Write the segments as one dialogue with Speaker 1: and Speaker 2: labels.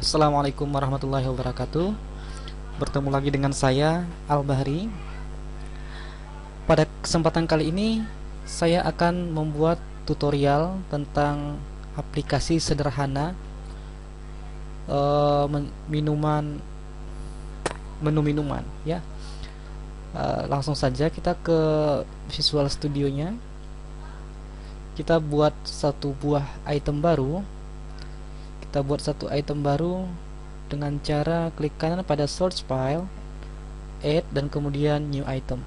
Speaker 1: Assalamualaikum warahmatullahi wabarakatuh. Bertemu lagi dengan saya Al-Bahri. Pada kesempatan kali ini saya akan membuat tutorial tentang aplikasi sederhana minuman, menu minuman ya. Langsung saja kita ke Visual Studio-nya. Kita buat satu buah item baru. Kita buat satu item baru dengan cara klik kanan pada search file, add, dan kemudian new item.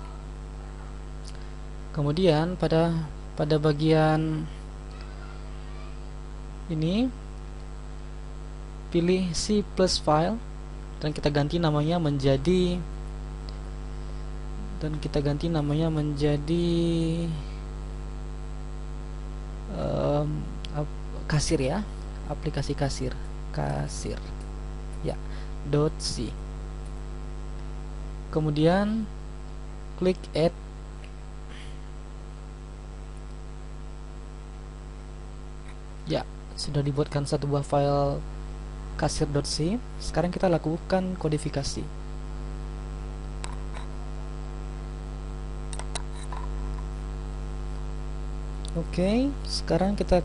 Speaker 1: Kemudian pada bagian ini pilih C plus file dan kita ganti namanya menjadi kasir ya, aplikasi kasir ya, .c. Kemudian klik add. Ya, sudah dibuatkan satu buah file kasir.c. Sekarang kita lakukan kodifikasi. Oke, sekarang kita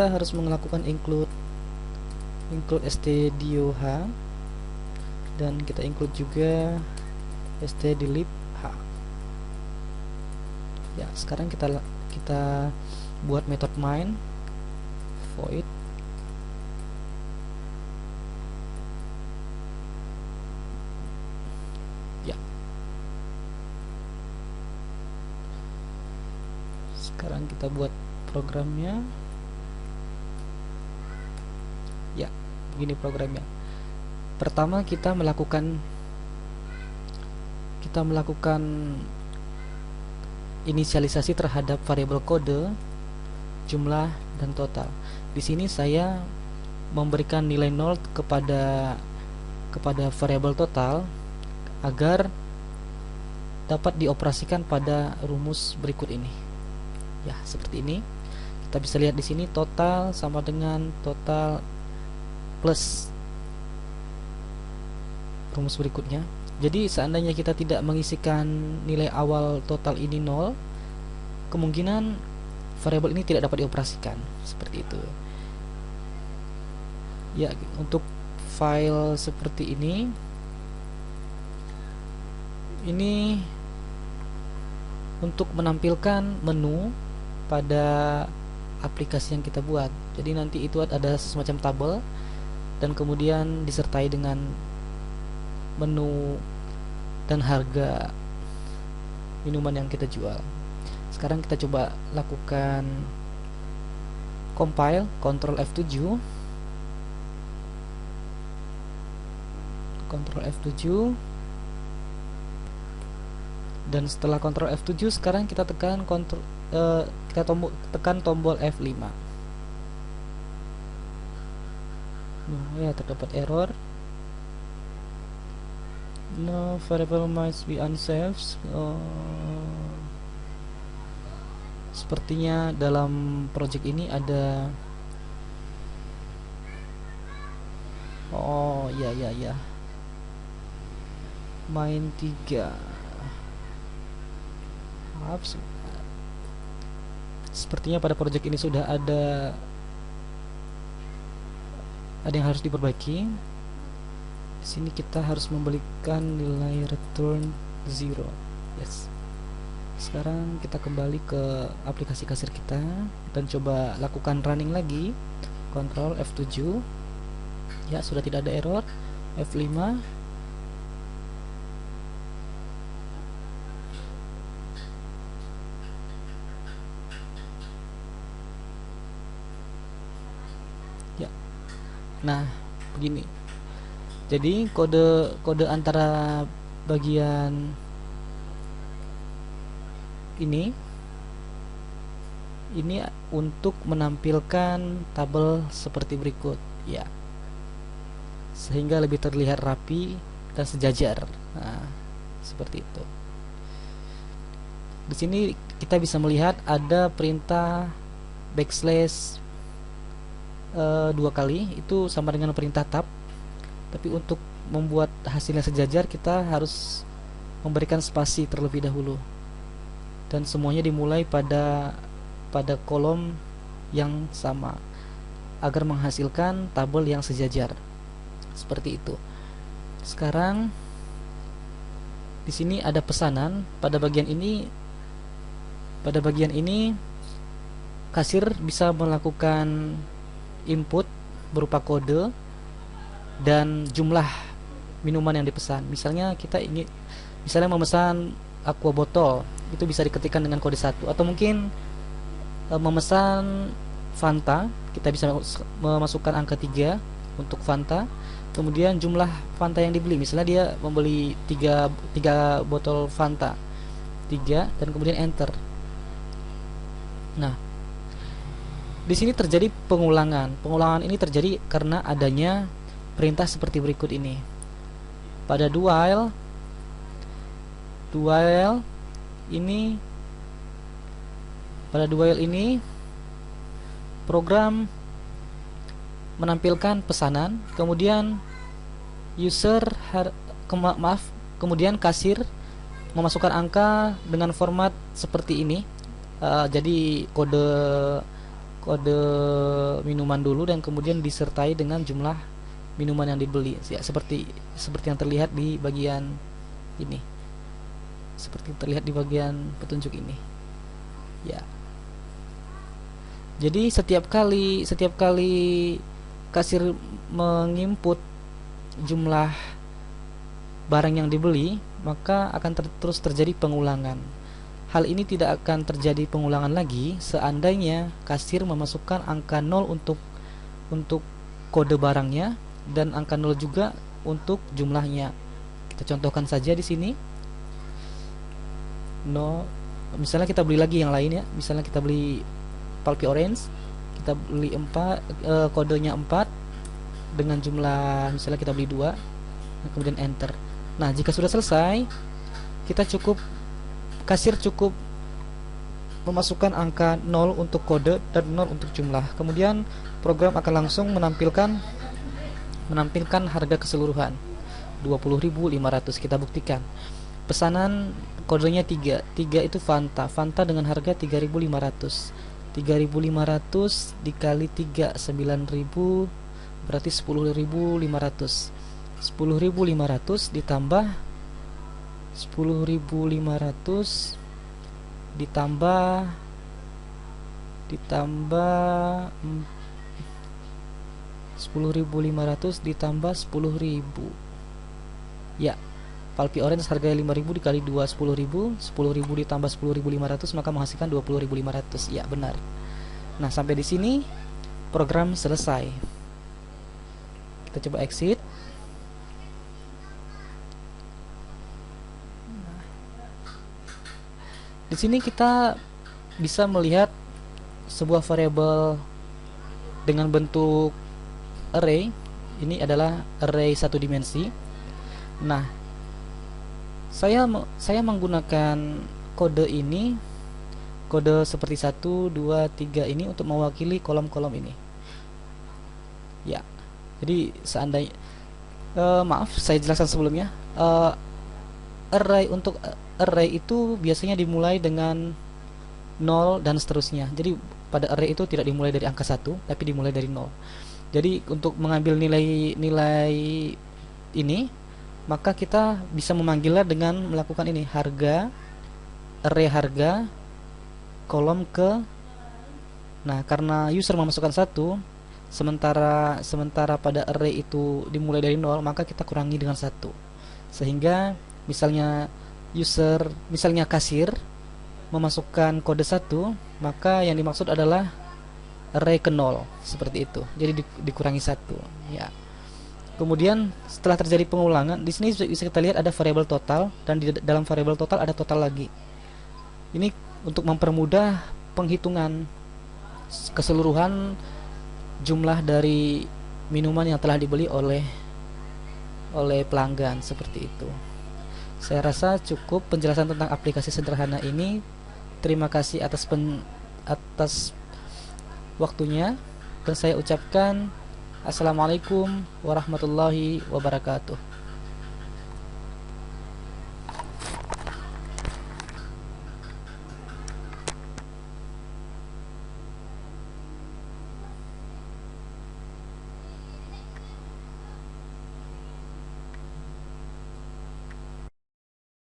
Speaker 1: harus melakukan include stdioh, dan kita include juga stdlib h. Ya, sekarang kita buat method main void ya. Sekarang kita buat programnya. Ya, begini programnya. Pertama kita melakukan inisialisasi terhadap variabel kode, jumlah, dan total. Di sini saya memberikan nilai 0 kepada variabel total agar dapat dioperasikan pada rumus berikut ini. Ya, seperti ini. Kita bisa lihat di sini total sama dengan total plus rumus berikutnya. Jadi seandainya kita tidak mengisikan nilai awal total ini 0, kemungkinan variabel ini tidak dapat dioperasikan. Seperti itu. Ya, untuk file seperti ini untuk menampilkan menu pada aplikasi yang kita buat. Jadi nanti itu ada semacam tabel dan kemudian disertai dengan menu dan harga minuman yang kita jual. Sekarang kita coba lakukan compile, Ctrl F7, dan setelah Ctrl F7 sekarang kita tekan tombol F5. Ya, terdapat error. No variable must be unsaved. Sepertinya dalam project ini ada ya main 3. Maaf, sepertinya pada project ini sudah ada yang harus diperbaiki. Di sini kita harus memberikan nilai return 0. Yes. Sekarang kita kembali ke aplikasi kasir kita dan coba lakukan running lagi. Ctrl F7. Ya, sudah tidak ada error. F5. Ya. Nah, begini. Jadi kode antara bagian ini untuk menampilkan tabel seperti berikut ya, sehingga lebih terlihat rapi dan sejajar. Nah, seperti itu. Di sini kita bisa melihat ada perintah backslash dua kali itu sama dengan perintah tab, tapi untuk membuat hasilnya sejajar kita harus memberikan spasi terlebih dahulu, dan semuanya dimulai pada kolom yang sama agar menghasilkan tabel yang sejajar seperti itu. Sekarang di sini ada pesanan. Pada bagian ini kasir bisa melakukan input berupa kode dan jumlah minuman yang dipesan. Misalnya kita ingin memesan aqua botol, itu bisa diketikkan dengan kode 1, atau mungkin memesan Fanta, kita bisa memasukkan angka 3 untuk Fanta. Kemudian jumlah Fanta yang dibeli, misalnya dia membeli 3 botol Fanta 3, dan kemudian enter. Nah, di sini terjadi pengulangan. Pengulangan ini terjadi karena adanya perintah seperti berikut ini. Pada do while ini program menampilkan pesanan, kemudian kemudian kasir memasukkan angka dengan format seperti ini. Jadi kode minuman dulu dan kemudian disertai dengan jumlah minuman yang dibeli, ya, seperti yang terlihat di bagian ini, seperti yang terlihat di bagian petunjuk ini, ya. Jadi setiap kali kasir menginput jumlah barang yang dibeli, maka akan terus terjadi pengulangan. Hal ini tidak akan terjadi pengulangan lagi seandainya kasir memasukkan angka 0 untuk kode barangnya dan angka 0 juga untuk jumlahnya. Kita contohkan saja di sini. Misalnya kita beli lagi yang lain, ya. Misalnya kita beli Pulpy Orange, kita beli 4, kodenya 4 dengan jumlah, misalnya kita beli 2, kemudian enter. Nah, jika sudah selesai, kasir cukup memasukkan angka 0 untuk kode dan 0 untuk jumlah. Kemudian program akan langsung menampilkan harga keseluruhan 20.500. Kita buktikan. Pesanan kodenya 3 itu Fanta dengan harga 3.500. 3.500 dikali 3, 9.000, berarti 10.500. 10.500 ditambah 10.500 ditambah 10.500 ditambah 10.000. Ya, Pulpy Orange harganya 5.000 dikali 2, 10.000. 10.000 ditambah 10.500 maka menghasilkan 20.500. Ya, benar. Nah, sampai di sini program selesai. Kita coba exit. Di sini kita bisa melihat sebuah variabel dengan bentuk array. Ini adalah array satu dimensi. Nah, saya menggunakan kode ini, kode seperti 1, 2, 3 ini untuk mewakili kolom-kolom ini. Ya, jadi seandainya maaf, saya jelaskan sebelumnya. Untuk array itu biasanya dimulai dengan 0 dan seterusnya. Jadi pada array itu tidak dimulai dari angka 1, tapi dimulai dari 0. Jadi untuk mengambil nilai ini, maka kita bisa memanggilnya dengan melakukan ini, array harga kolom ke. Nah, karena user memasukkan 1, sementara pada array itu dimulai dari 0, maka kita kurangi dengan 1. Sehingga misalnya kasir memasukkan kode 1, maka yang dimaksud adalah array ke 0, seperti itu. Jadi dikurangi 1, ya. Kemudian setelah terjadi pengulangan, di sini bisa kita lihat ada variabel total, dan di dalam variabel total ada total lagi. Ini untuk mempermudah penghitungan keseluruhan jumlah dari minuman yang telah dibeli oleh pelanggan, seperti itu. Saya rasa cukup penjelasan tentang aplikasi sederhana ini. Terima kasih atas waktunya. dan saya ucapkan assalamualaikum warahmatullahi wabarakatuh.